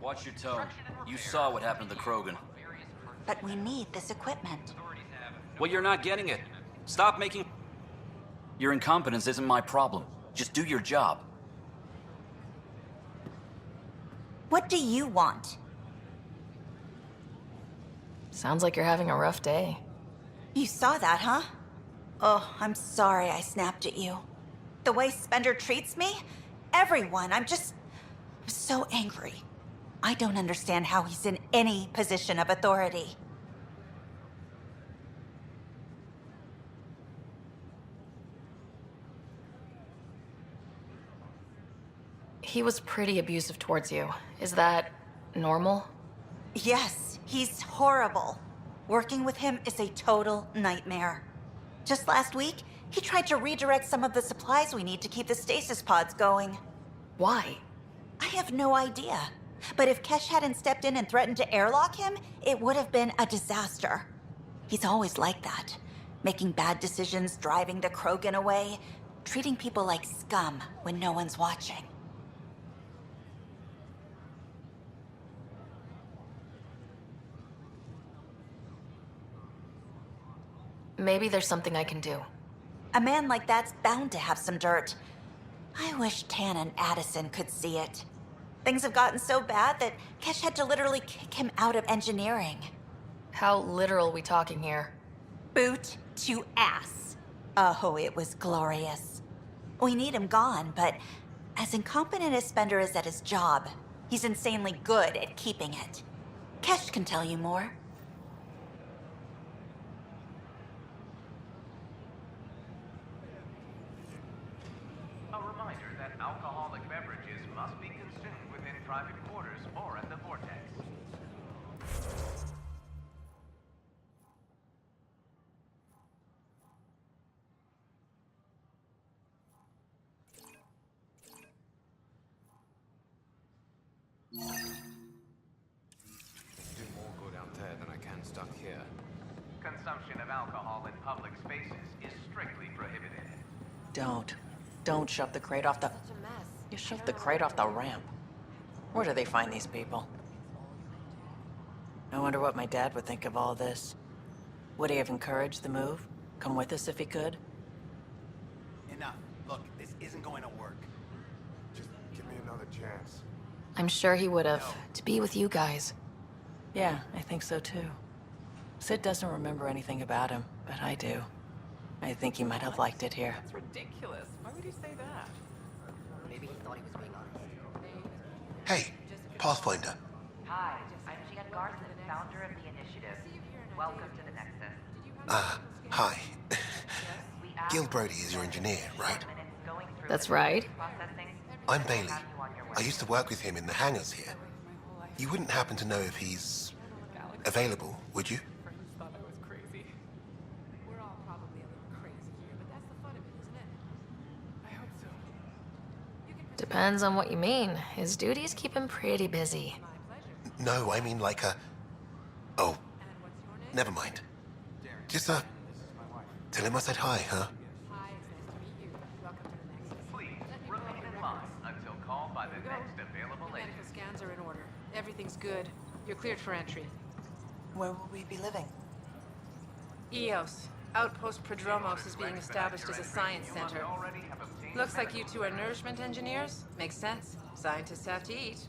Watch your tone. You saw what happened to the Krogan. But we need this equipment. Well, you're not getting it. Stop making... Your incompetence isn't my problem. Just do your job. What do you want? Sounds like you're having a rough day. You saw that, huh? Oh, I'm sorry I snapped at you. The way Spender treats me? Everyone, I'm so angry. I don't understand how he's in any position of authority. He was pretty abusive towards you. Is that normal? Yes, he's horrible. Working with him is a total nightmare. Just last week, he tried to redirect some of the supplies we need to keep the stasis pods going. Why? I have no idea. But if Kesh hadn't stepped in and threatened to airlock him, it would have been a disaster. He's always like that. Making bad decisions, driving the Krogan away, treating people like scum when no one's watching. Maybe there's something I can do. A man like that's bound to have some dirt. I wish Tan and Addison could see it. Things have gotten so bad that Kesh had to literally kick him out of engineering. How literal we talking here? Boot to ass. Oh, it was glorious. We need him gone, but as incompetent as Spender is at his job, he's insanely good at keeping it. Kesh can tell you more. A reminder that alcoholic beverages must be consumed within private quarters or at the vortex. Do more good out there than I can stuck here. Consumption of alcohol in public spaces is strictly prohibited. Don't shove the crate off the... You shoved the crate off the ramp. Where do they find these people? I wonder what my dad would think of all this. Would he have encouraged the move? Come with us if he could? Enough. Look, this isn't going to work. Just give me another chance. I'm sure he would have, to be with you guys. Yeah, I think so too. Sid doesn't remember anything about him, but I do. I think he might have liked it here. That's ridiculous. Why would he say that? Maybe he thought he was being honest. Hey, Pathfinder. Hi, I'm Jan Garson, founder of the initiative. Welcome to the Nexus. Hi. Gil Brody is your engineer, right? That's right. I'm Bailey. I used to work with him in the hangars here. You wouldn't happen to know if he's available, would you? Thought I was crazy. We're all probably a little crazy here, but that's the fun of it, isn't it? I hope so. Depends on what you mean. His duties keep him pretty busy. No, I mean like a... Oh, never mind. Just, tell him I said hi, huh? Hi, it's nice to meet you. Welcome to the Nexus. Please remain in line until called by the next available agent. Medical scans are in order. Everything's good. You're cleared for entry. Where will we be living? EOS. Outpost Prodromos is being established as a science center. Looks like you two are nourishment engineers. Makes sense. Scientists have to eat.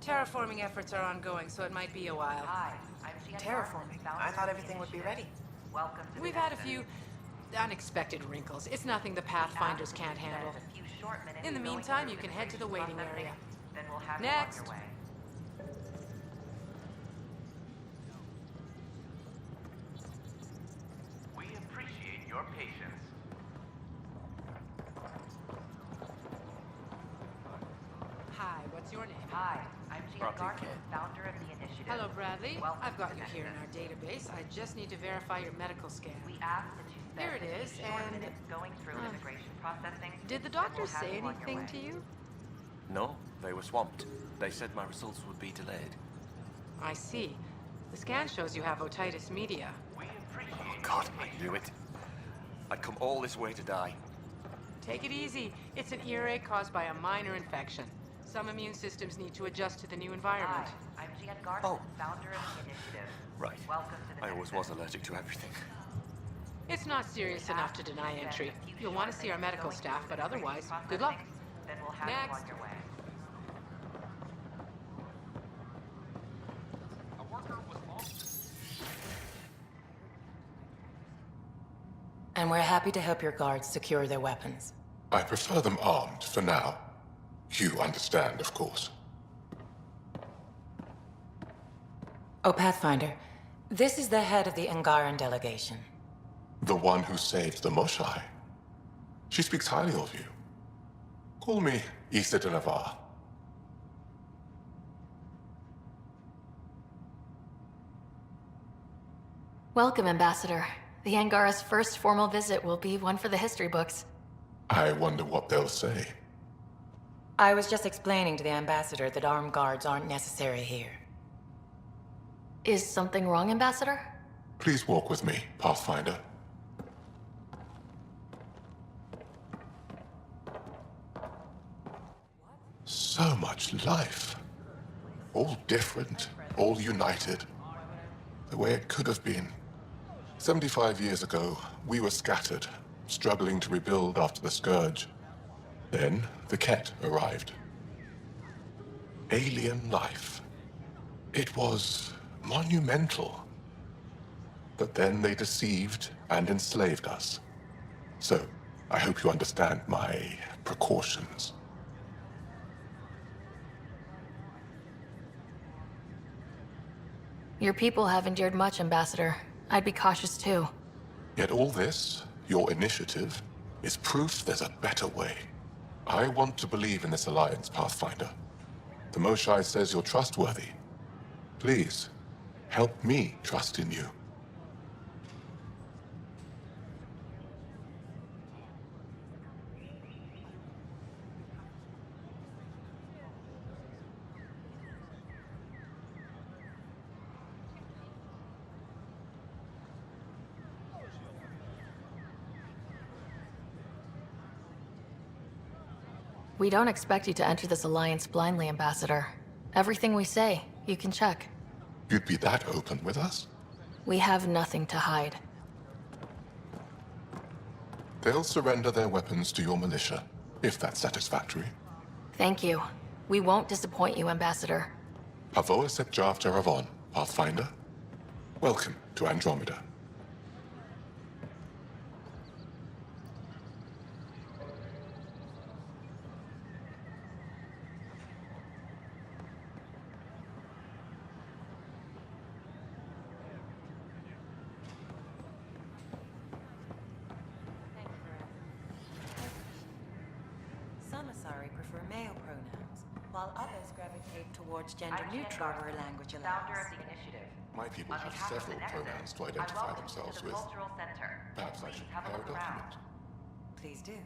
Terraforming efforts are ongoing, so it might be a while. Hi, I'm Jan Terraforming? I thought everything would be ready. Welcome to We've the had a Nexus. few unexpected wrinkles. It's nothing the Pathfinders can't handle. In the meantime, you can head to the waiting area. Then we'll have Next. you on your way. We appreciate your patience. Hi, what's your name? Hi, I'm Jan Garson, founder of the initiative. Hello, Bradley. Welcome I've got to you the here in our Nexus. database. I just need to verify your medical scan. We ask that you spend Here it a is, few short and, minutes going through immigration processing. Did the then we'll doctors have say you on your anything way. to you? No, they were swamped. They said my results would be delayed. I see. The scan shows you have otitis media. We appreciate Oh God, I knew it. I'd come all this way to die. Take it easy. It's an earache caused by a minor infection. Some immune systems need to adjust to the new environment. Hi, I'm Jan Garson, Oh. founder of the initiative. Right. Welcome to the I always Nexus. was allergic to everything. It's not serious enough to deny entry. You'll want to see our medical staff, but otherwise, good luck. Then we'll have Next. you on your way. And we're happy to help your guards secure their weapons. I prefer them armed for now. You understand, of course. Oh, Pathfinder, this is the head of the Angaran delegation. The one who saved the Moshai. She speaks highly of you. Call me Issa de Navarre. Welcome, Ambassador. The Angara's first formal visit will be one for the history books. I wonder what they'll say. I was just explaining to the Ambassador that armed guards aren't necessary here. Is something wrong, Ambassador? Please walk with me, Pathfinder. So much life. All different, all united. The way it could have been. 75 years ago, we were scattered, struggling to rebuild after the Scourge. Then, the Ket arrived. Alien life. It was monumental. But then they deceived and enslaved us. So, I hope you understand my precautions. Your people have endured much, Ambassador. I'd be cautious too. Yet all this, your initiative, is proof there's a better way. I want to believe in this alliance, Pathfinder. The Moshai says you're trustworthy. Please, help me trust in you. We don't expect you to enter this alliance blindly, Ambassador. Everything we say, you can check. You'd be that open with us? We have nothing to hide. They'll surrender their weapons to your militia, if that's satisfactory. Thank you. We won't disappoint you, Ambassador. Pavoa set Jav Teravon, Pathfinder. Welcome to Andromeda. Some Asari prefer male pronouns, while others gravitate towards I'm gender-neutral Jan where Garson, language founder of allows. the initiative. My people On have behalf of several the Nexus, pronouns to I identify welcome you themselves to the with. Cultural Center. Perhaps I Please should have a prepare a look around. document. Please do.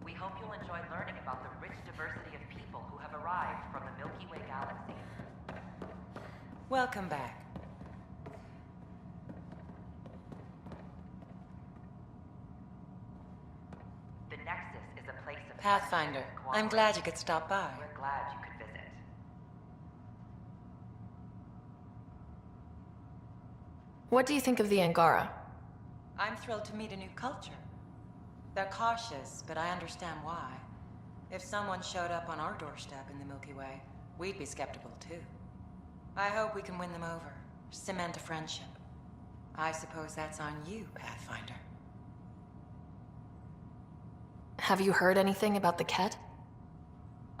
We hope you'll enjoy learning about the rich diversity of people who have arrived from the Milky Way galaxy. Welcome back. The Nexus is a place of Pathfinder, friendship and I'm glad you could stop by. We're glad you could visit. What do you think of the Angara? I'm thrilled to meet a new culture. They're cautious, but I understand why. If someone showed up on our doorstep in the Milky Way, we'd be skeptical too. I hope we can win them over, cement a friendship. I suppose that's on you, Pathfinder. Have you heard anything about the Ket?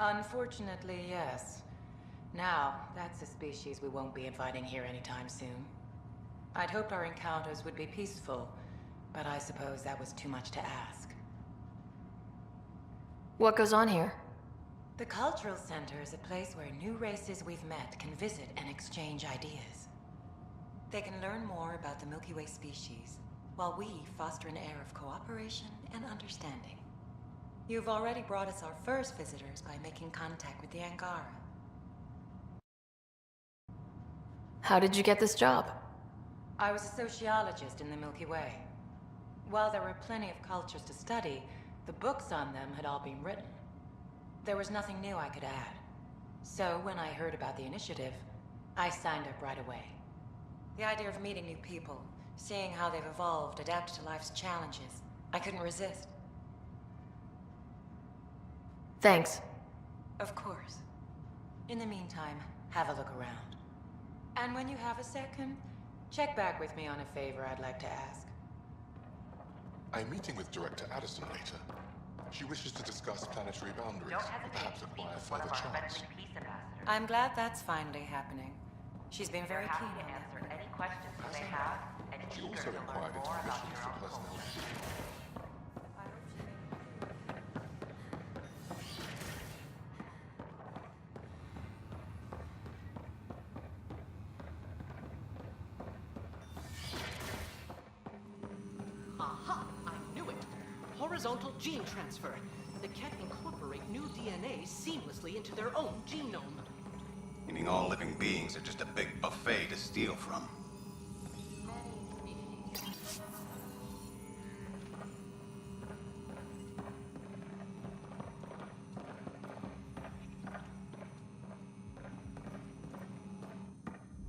Unfortunately, yes. Now, that's a species we won't be inviting here anytime soon. I'd hoped our encounters would be peaceful, but I suppose that was too much to ask. What goes on here? The Cultural Center is a place where new races we've met can visit and exchange ideas. They can learn more about the Milky Way species, while we foster an air of cooperation and understanding. You've already brought us our first visitors by making contact with the Angara. How did you get this job? I was a sociologist in the Milky Way. While there were plenty of cultures to study, the books on them had all been written. There was nothing new I could add. So when I heard about the initiative, I signed up right away. The idea of meeting new people, seeing how they've evolved, adapted to life's challenges, I couldn't resist. Thanks. Of course. In the meantime, have a look around. And when you have a second, check back with me on a favor I'd like to ask. I'm meeting with Director Addison later. She wishes to discuss planetary boundaries, Don't and hesitate perhaps to speak acquire with one further of our charts. friendly peace ambassadors. I'm glad that's finally happening. She's been They're very happy keen to on that. answer any questions you may have and She eager also to learn inquired into more about missions your for own personnel. culture. Aha! I knew it! Horizontal gene transfer. They can incorporate new DNA seamlessly into their own genome. Meaning all living beings are just a big buffet to steal from.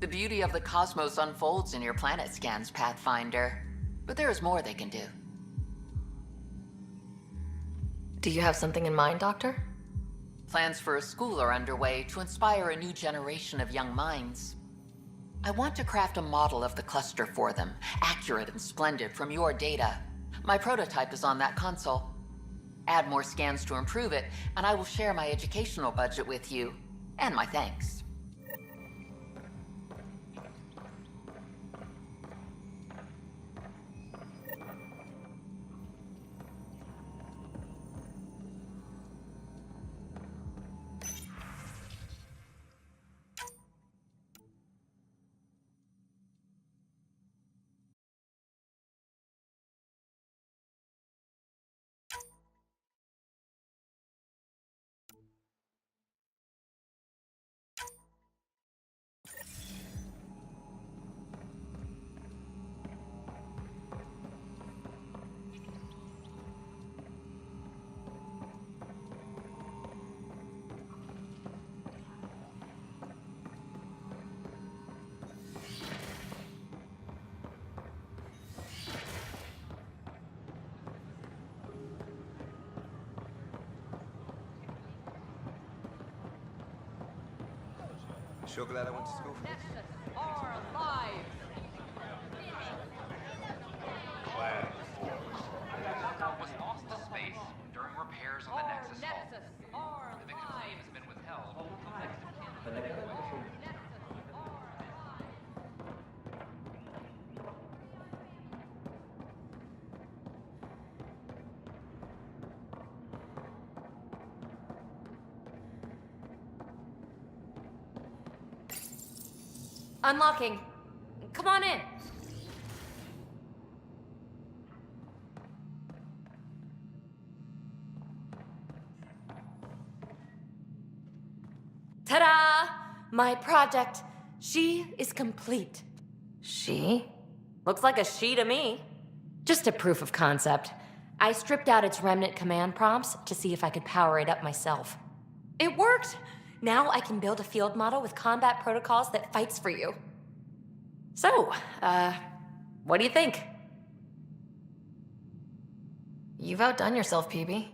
The beauty of the cosmos unfolds in your planet scans, Pathfinder. But there is more they can do. Do you have something in mind, Doctor? Plans for a school are underway to inspire a new generation of young minds. I want to craft a model of the cluster for them, accurate and splendid from your data. My prototype is on that console. Add more scans to improve it, and I will share my educational budget with you, and my thanks. Sure glad I went to school for this. Are live! Was lost to space during repairs on the Nexus hull. Are The victim's name has been withheld. Unlocking. Come on in. Ta-da! My project. She is complete. She? Looks like a she to me. Just a proof of concept. I stripped out its remnant command prompts to see if I could power it up myself. It worked! Now I can build a field model with combat protocols that fights for you. So, what do you think? You've outdone yourself, PB.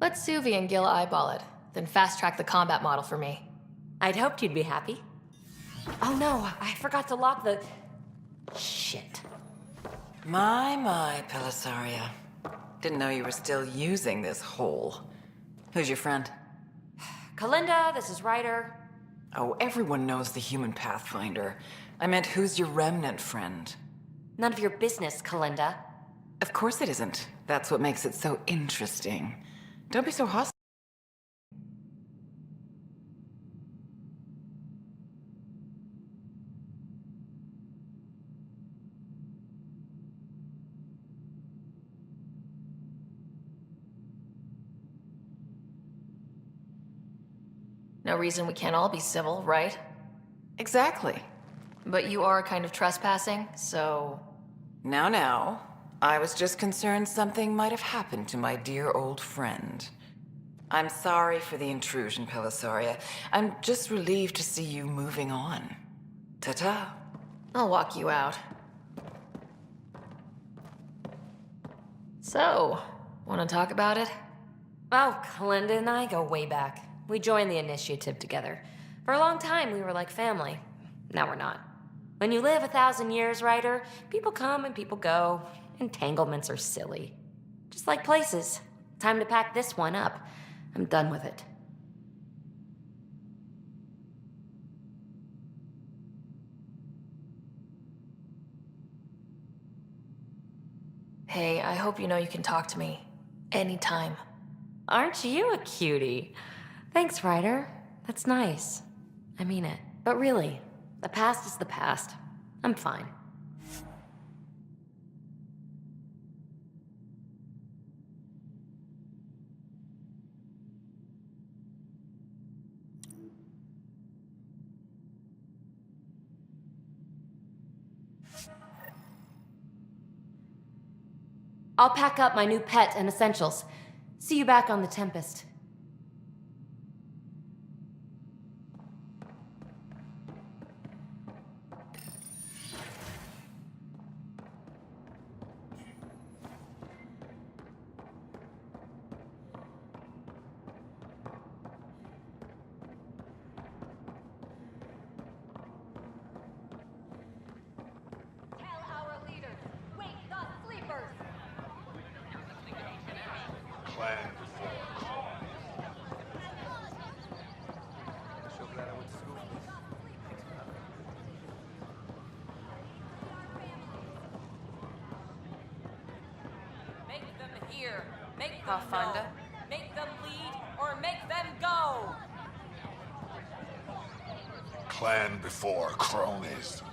Let Suvi and Gil eyeball it, then fast-track the combat model for me. I'd hoped you'd be happy. Oh no, I forgot to lock the... Shit. My, Pelisaria. Didn't know you were still using this hole. Who's your friend? Kalinda, this is Ryder. Oh, everyone knows the human Pathfinder. I meant, who's your remnant friend? None of your business, Kalinda. Of course it isn't. That's what makes it so interesting. Don't be so hostile. No reason we can't all be civil, right? Exactly. But you are kind of trespassing, so... Now. I was just concerned something might have happened to my dear old friend. I'm sorry for the intrusion, Pelisaria. I'm just relieved to see you moving on. Ta-ta. I'll walk you out. So, want to talk about it? Oh, Kalinda and I go way back. We joined the initiative together. For a long time, we were like family. Now we're not. When you live 1,000 years, Ryder, people come and people go. Entanglements are silly. Just like places. Time to pack this one up. I'm done with it. Hey, I hope you know you can talk to me. Anytime. Aren't you a cutie? Thanks, Ryder. That's nice. I mean it. But really, the past is the past. I'm fine. I'll pack up my new pet and essentials. See you back on the Tempest. Here, make them go. Make them lead or make them go. Clan before cronies.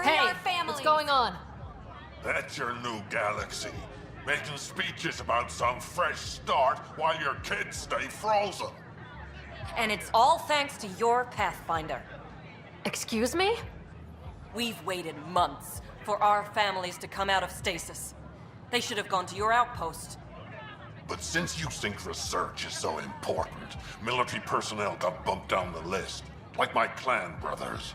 Hey, what's going on? That's your new galaxy. Making speeches about some fresh start while your kids stay frozen. And it's all thanks to your Pathfinder. Excuse me? We've waited months for our families to come out of stasis. They should have gone to your outpost. But since you think research is so important, military personnel got bumped down the list, like my clan brothers.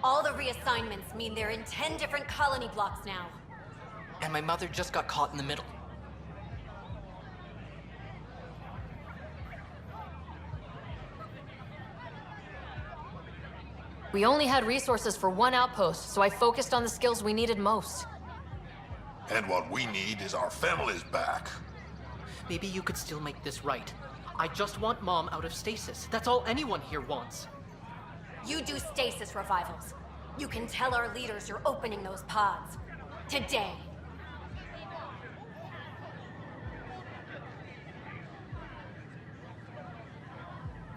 All the reassignments mean they're in 10 different colony blocks now. And my mother just got caught in the middle. We only had resources for one outpost, so I focused on the skills we needed most. And what we need is our families back. Maybe you could still make this right. I just want Mom out of stasis. That's all anyone here wants. You do stasis revivals. You can tell our leaders you're opening those pods. Today.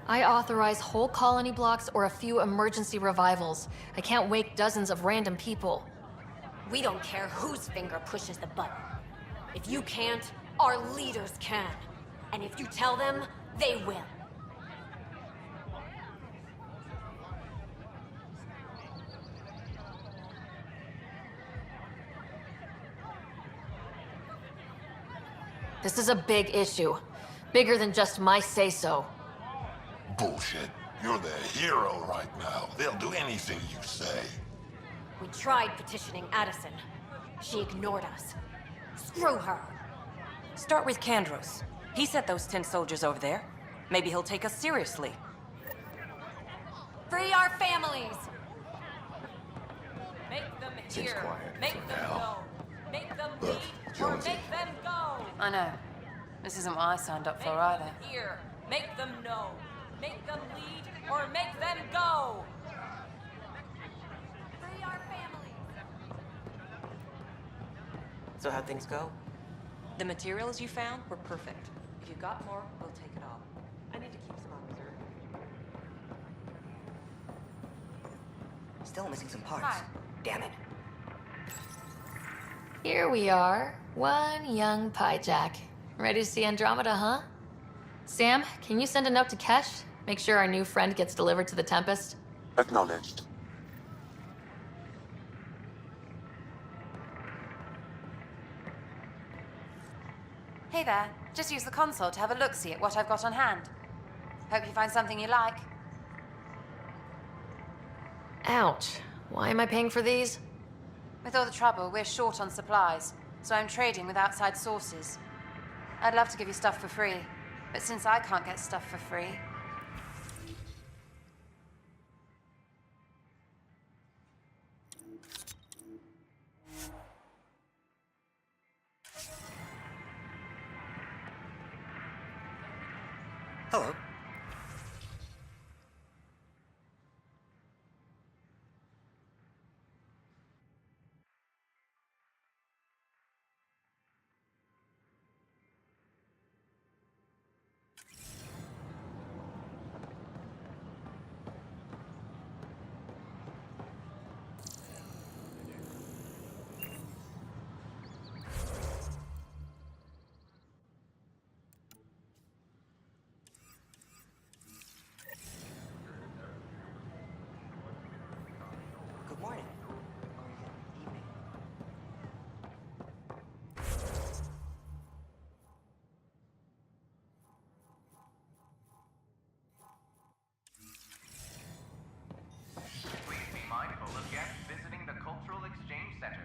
I authorize whole colony blocks or a few emergency revivals. I can't wake dozens of random people. We don't care whose finger pushes the button. If you can't, our leaders can. And if you tell them, they will. This is a big issue. Bigger than just my say-so. Bullshit. You're the hero right now. They'll do anything you say. We tried petitioning Addison. She ignored us. Screw her. Start with Kandros. He sent those 10 soldiers over there. Maybe he'll take us seriously. Free our families! Make them Seems hear. quiet Make for them now. go. Make them Look, lead or Jonesy. make them go. I know. This isn't what I signed up for Make either. them hear. Make them know. Make them lead or make them go. Free our families! So how'd things go? The materials you found were perfect. If you got more, we'll take it all. I need to keep some on reserve. Still missing some parts. Hi. Damn it. Here we are, one young piejack. Ready to see Andromeda, huh? Sam, can you send a note to Kesh? Make sure our new friend gets delivered to the Tempest? Acknowledged. Hey there. Just use the console to have a look-see at what I've got on hand. Hope you find something you like. Ouch. Why am I paying for these? With all the trouble, we're short on supplies, so I'm trading with outside sources. I'd love to give you stuff for free, but since I can't get stuff for free... Hello. Good morning. Evening. Please be mindful of guests visiting the Cultural Exchange Center.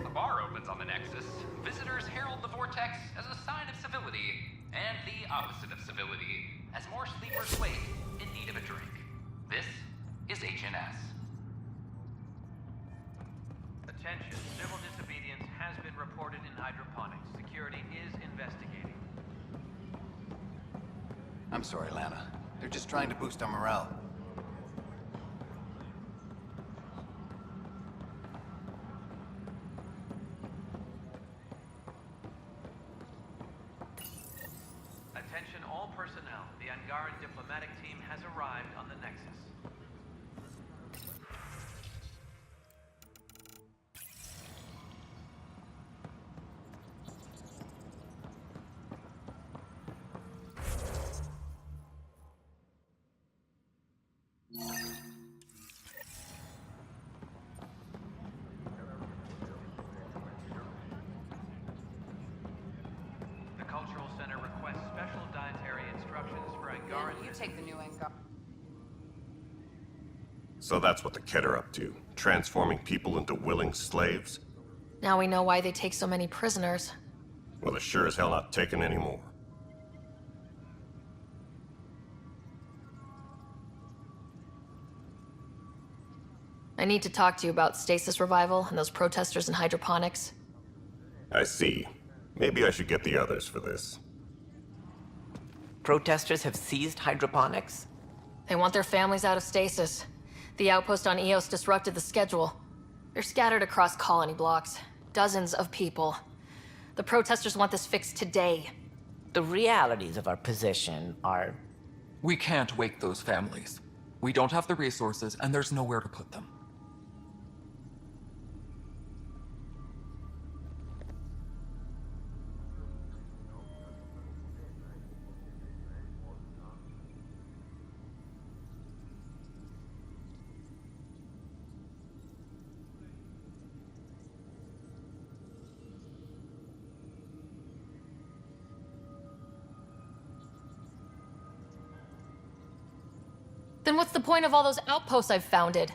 A bar opens on the Nexus. Visitors herald the vortex as a sign of civility, and the opposite of civility, as more sleepers wake in need of a drink. This is HNS. Attention, civil disobedience has been reported in hydroponics. Security is investigating. I'm sorry, Lana. They're just trying to boost our morale. Attention all personnel. The Angaran diplomatic team has arrived on the Nexus. The Cultural Center requests special dietary instructions for Angaran... You take the new Angar... So that's what the Kett are up to, transforming people into willing slaves? Now we know why they take so many prisoners. Well, they're sure as hell not taking any more. I need to talk to you about stasis revival and those protesters in hydroponics. I see. Maybe I should get the others for this. Protesters have seized hydroponics? They want their families out of stasis. The outpost on Eos disrupted the schedule. They're scattered across colony blocks. Dozens of people. The protesters want this fixed today. The realities of our position are... We can't wake those families. We don't have the resources, and there's nowhere to put them. Then what's the point of all those outposts I've founded?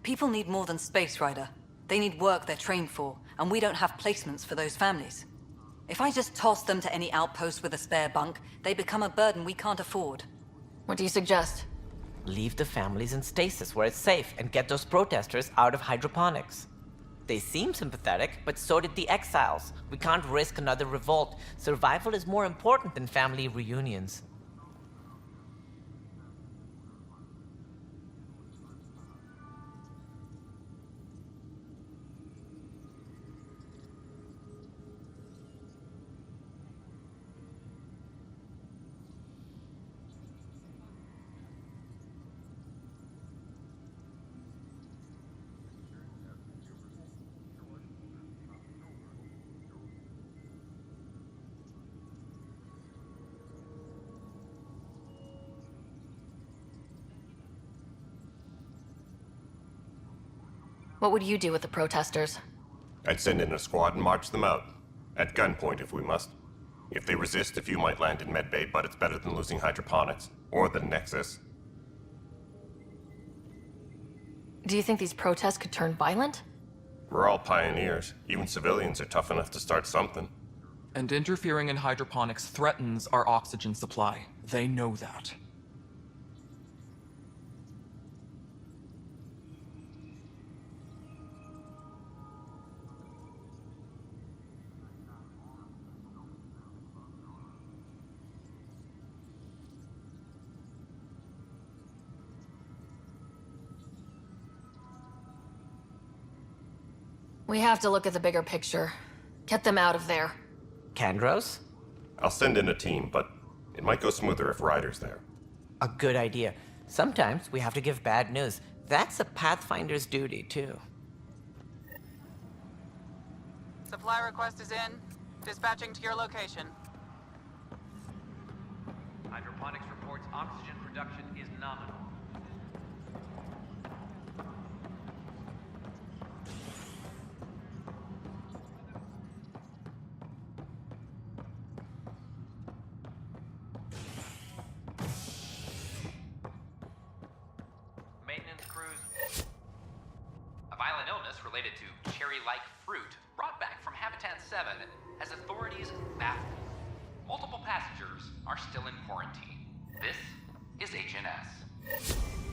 People need more than space, Ryder. They need work they're trained for, and we don't have placements for those families. If I just toss them to any outpost with a spare bunk, they become a burden we can't afford. What do you suggest? Leave the families in stasis where it's safe and get those protesters out of hydroponics. They seem sympathetic, but so did the exiles. We can't risk another revolt. Survival is more important than family reunions. What would you do with the protesters? I'd send in a squad and march them out. At gunpoint if we must. If they resist, a few might land in medbay, but it's better than losing hydroponics. Or the Nexus. Do you think these protests could turn violent? We're all pioneers. Even civilians are tough enough to start something. And interfering in hydroponics threatens our oxygen supply. They know that. We have to look at the bigger picture. Get them out of there. Kandros? I'll send in a team, but it might go smoother if Ryder's there. A good idea. Sometimes we have to give bad news. That's a Pathfinder's duty, too. Supply request is in. Dispatching to your location. Hydroponics reports oxygen production is nominal. Maintenance crews. A violent illness related to cherry-like fruit brought back from Habitat 7 has authorities baffled. Multiple passengers are still in quarantine. This is HNS.